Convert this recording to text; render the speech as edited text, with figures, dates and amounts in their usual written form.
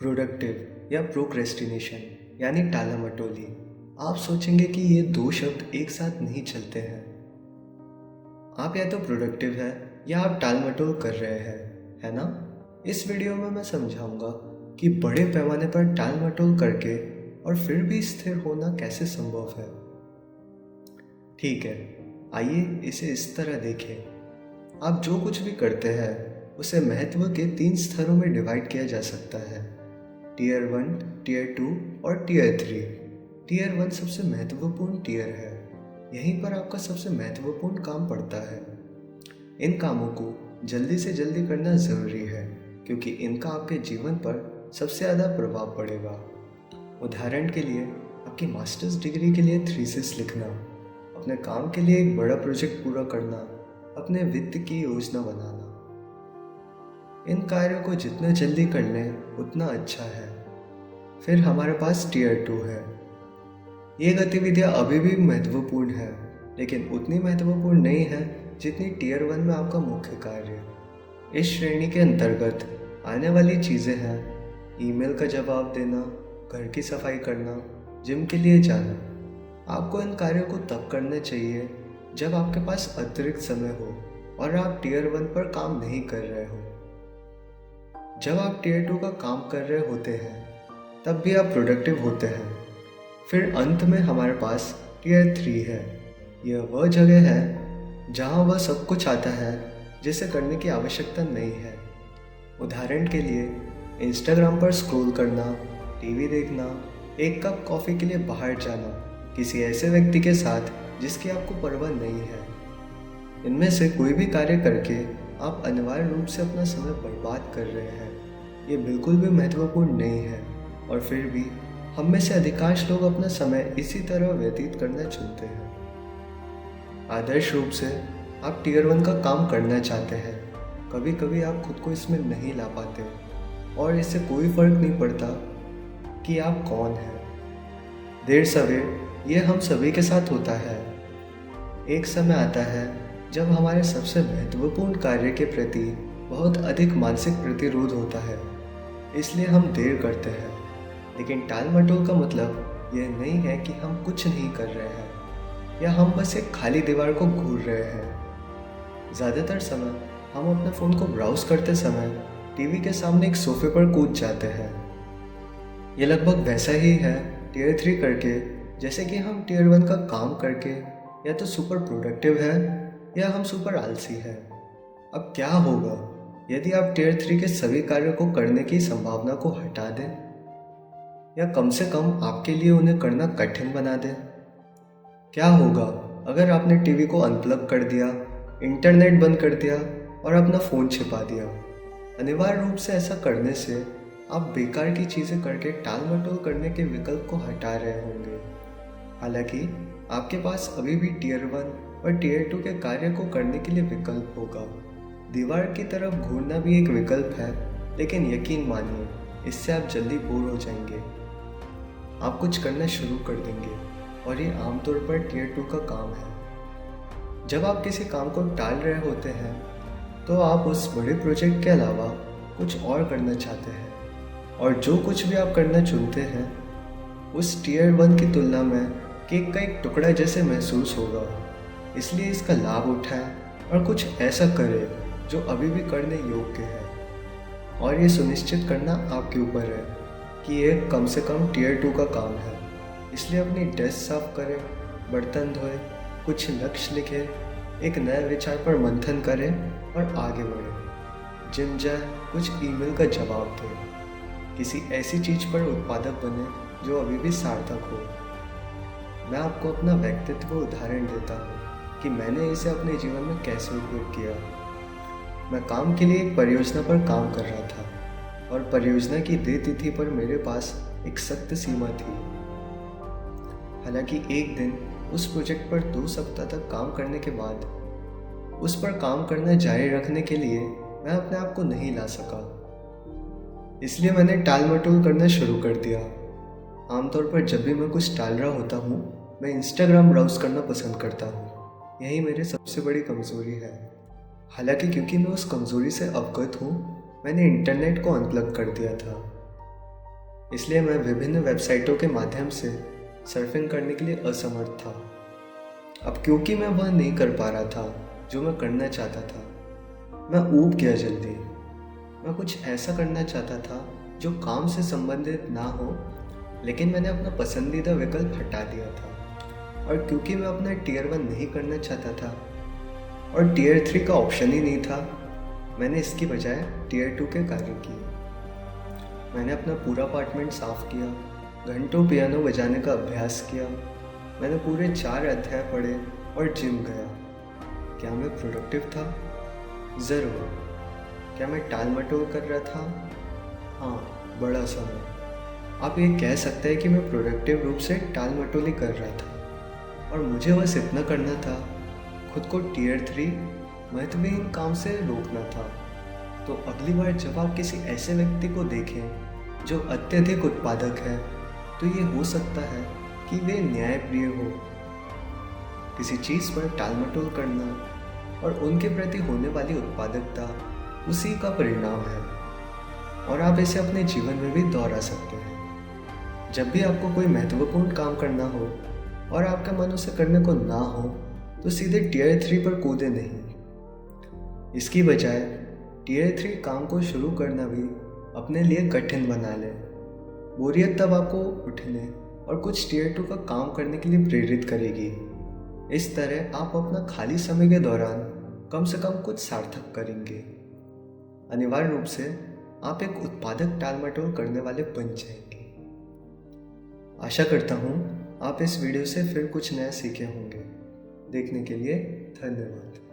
Productive या procrastination यानी टाला मटोली। आप सोचेंगे कि ये दो शब्द एक साथ नहीं चलते हैं। आप या तो प्रोडक्टिव हैं या आप टाल मटोल कर रहे हैं, है ना? इस वीडियो में मैं समझाऊंगा कि बड़े पैमाने पर टाल मटोल करके और फिर भी स्थिर होना कैसे संभव है। ठीक है, आइए इसे इस तरह देखें। आप जो कुछ भी करते हैं उसे महत्व के 3 स्तरों में डिवाइड किया जा सकता है: टीयर 1, टीयर 2 और टीयर 3। टीयर 1 सबसे महत्वपूर्ण टीयर है। यहीं पर आपका सबसे महत्वपूर्ण काम पड़ता है। इन कामों को जल्दी से जल्दी करना ज़रूरी है क्योंकि इनका आपके जीवन पर सबसे ज़्यादा प्रभाव पड़ेगा। उदाहरण के लिए, आपकी मास्टर्स डिग्री के लिए थीसिस लिखना, अपने काम के लिए एक बड़ा प्रोजेक्ट पूरा करना, अपने वित्त की योजना बनाना। इन कार्यों को जितना जल्दी कर लें उतना अच्छा है। फिर हमारे पास टीयर 2 है। ये गतिविधियाँ अभी भी महत्वपूर्ण है, लेकिन उतनी महत्वपूर्ण नहीं है जितनी टीयर 1 में आपका मुख्य कार्य। इस श्रेणी के अंतर्गत आने वाली चीज़ें हैं: ईमेल का जवाब देना, घर की सफाई करना, जिम के लिए जाना। आपको इन कार्यों को तब करना चाहिए जब आपके पास अतिरिक्त समय हो और आप टीयर 1 पर काम नहीं कर रहे हो। जब आप टीयर 2 का काम कर रहे होते हैं तब भी आप प्रोडक्टिव होते हैं। फिर अंत में हमारे पास टीयर 3 है। यह वह जगह है जहाँ वह सब कुछ आता है जिसे करने की आवश्यकता नहीं है। उदाहरण के लिए, इंस्टाग्राम पर स्क्रॉल करना, टीवी देखना, एक कप कॉफ़ी के लिए बाहर जाना, किसी ऐसे व्यक्ति के साथ जिसकी आपको परवाह नहीं है। इनमें से कोई भी कार्य करके आप अनिवार्य रूप से अपना समय बर्बाद कर रहे हैं। ये बिल्कुल भी महत्वपूर्ण नहीं है और फिर भी हम में से अधिकांश लोग अपना समय इसी तरह व्यतीत करना चुनते हैं। आदर्श रूप से आप टीयर 1 का काम करना चाहते हैं। कभी कभी आप खुद को इसमें नहीं ला पाते और इससे कोई फर्क नहीं पड़ता कि आप कौन हैं। देर सवेर ये हम सभी के साथ होता है। एक समय आता है जब हमारे सबसे महत्वपूर्ण कार्य के प्रति बहुत अधिक मानसिक प्रतिरोध होता है, इसलिए हम देर करते हैं। लेकिन टाल मटोल का मतलब यह नहीं है कि हम कुछ नहीं कर रहे हैं या हम बस एक खाली दीवार को घूर रहे हैं। ज़्यादातर समय हम अपने फ़ोन को ब्राउज़ करते समय टीवी के सामने एक सोफे पर कूद जाते हैं। ये लगभग वैसा ही है टीयर 3 करके जैसे कि हम टीयर 1 का काम करके या तो सुपर प्रोडक्टिव है या हम सुपर आलसी है। अब क्या होगा यदि आप टीयर 3 के सभी कार्यों को करने की संभावना को हटा दें या कम से कम आपके लिए उन्हें करना कठिन बना दें? क्या होगा अगर आपने टीवी को अनप्लग कर दिया, इंटरनेट बंद कर दिया और अपना फ़ोन छिपा दिया? अनिवार्य रूप से ऐसा करने से आप बेकार की चीज़ें करके टाल मटोल करने के विकल्प को हटा रहे होंगे। हालांकि आपके पास अभी भी टीयर 1 और टीयर 2 के कार्य को करने के लिए विकल्प होगा। दीवार की तरफ घूरना भी एक विकल्प है, लेकिन यकीन मानिए इससे आप जल्दी बोर हो जाएंगे। आप कुछ करना शुरू कर देंगे और ये आमतौर पर टीयर 2 का काम है। जब आप किसी काम को टाल रहे होते हैं तो आप उस बड़े प्रोजेक्ट के अलावा कुछ और करना चाहते हैं, और जो कुछ भी आप करना चुनते हैं उस टीयर 1 की तुलना में केक का एक टुकड़ा जैसे महसूस होगा। इसलिए इसका लाभ उठाएं और कुछ ऐसा करें जो अभी भी करने योग्य है, और ये सुनिश्चित करना आपके ऊपर है कि यह कम से कम टीयर 2 का काम है। इसलिए अपनी डेस्क साफ करें, बर्तन धोएं, कुछ लक्ष्य लिखें, एक नए विचार पर मंथन करें और आगे बढ़ें। जिम जाएं, कुछ ईमेल का जवाब दें, किसी ऐसी चीज़ पर उत्पादक बने जो अभी भी सार्थक हो। मैं आपको अपना व्यक्तित्व उदाहरण देता हूँ कि मैंने इसे अपने जीवन में कैसे उपयोग किया। मैं काम के लिए एक परियोजना पर काम कर रहा था और परियोजना की देय तिथि पर मेरे पास एक सख्त सीमा थी। हालांकि एक दिन उस प्रोजेक्ट पर 2 सप्ताह तक काम करने के बाद उस पर काम करना जारी रखने के लिए मैं अपने आप को नहीं ला सका। इसलिए मैंने टाल मटोल करना शुरू कर दिया। आमतौर पर जब भी मैं कुछ टाल रहा होता हूँ, मैं इंस्टाग्राम ब्राउज़ करना पसंद करता हूँ। यही मेरी सबसे बड़ी कमज़ोरी है। हालांकि क्योंकि मैं उस कमज़ोरी से अवगत हूँ, मैंने इंटरनेट को अनप्लग कर दिया था। इसलिए मैं विभिन्न वेबसाइटों के माध्यम से सर्फिंग करने के लिए असमर्थ था। अब क्योंकि मैं वह नहीं कर पा रहा था जो मैं करना चाहता था, मैं ऊब गया जल्दी। मैं कुछ ऐसा करना चाहता था जो काम से संबंधित ना हो, लेकिन मैंने अपना पसंदीदा विकल्प हटा दिया था। और क्योंकि मैं अपना टियर 1 नहीं करना चाहता था और टियर 3 का ऑप्शन ही नहीं था, मैंने इसकी बजाय टियर 2 के कार्य किए। मैंने अपना पूरा अपार्टमेंट साफ किया, घंटों पियानो बजाने का अभ्यास किया, मैंने पूरे 4 अध्याय पढ़े और जिम गया। क्या मैं प्रोडक्टिव था? ज़रूर। क्या मैं टाल मटोल कर रहा था? हाँ, बड़ा समय। आप ये कह सकते हैं कि मैं प्रोडक्टिव रूप से टाल मटोली कर रहा था और मुझे बस इतना करना था, खुद को टियर 3 महत्वहीन काम से रोकना था। तो अगली बार जब आप किसी ऐसे व्यक्ति को देखें जो अत्यधिक उत्पादक है, तो ये हो सकता है कि वे न्यायप्रिय हो। किसी चीज़ पर टाल मटोल करना और उनके प्रति होने वाली उत्पादकता उसी का परिणाम है, और आप इसे अपने जीवन में भी दोहरा सकते हैं। जब भी आपको कोई महत्वपूर्ण काम करना हो और आपके मन उसे करने को ना हो, तो सीधे टियर 3 पर कूदे नहीं। इसकी बजाय टियर 3 काम को शुरू करना भी अपने लिए कठिन बना लें। बोरियत तब आपको उठने और कुछ टियर 2 का काम करने के लिए प्रेरित करेगी। इस तरह आप अपना खाली समय के दौरान कम से कम कुछ सार्थक करेंगे। अनिवार्य रूप से आप एक उत्पादक टाल मटोल करने वाले बन जाएंगे। आशा करता हूँ आप इस वीडियो से फिर कुछ नया सीखे होंगे। देखने के लिए धन्यवाद।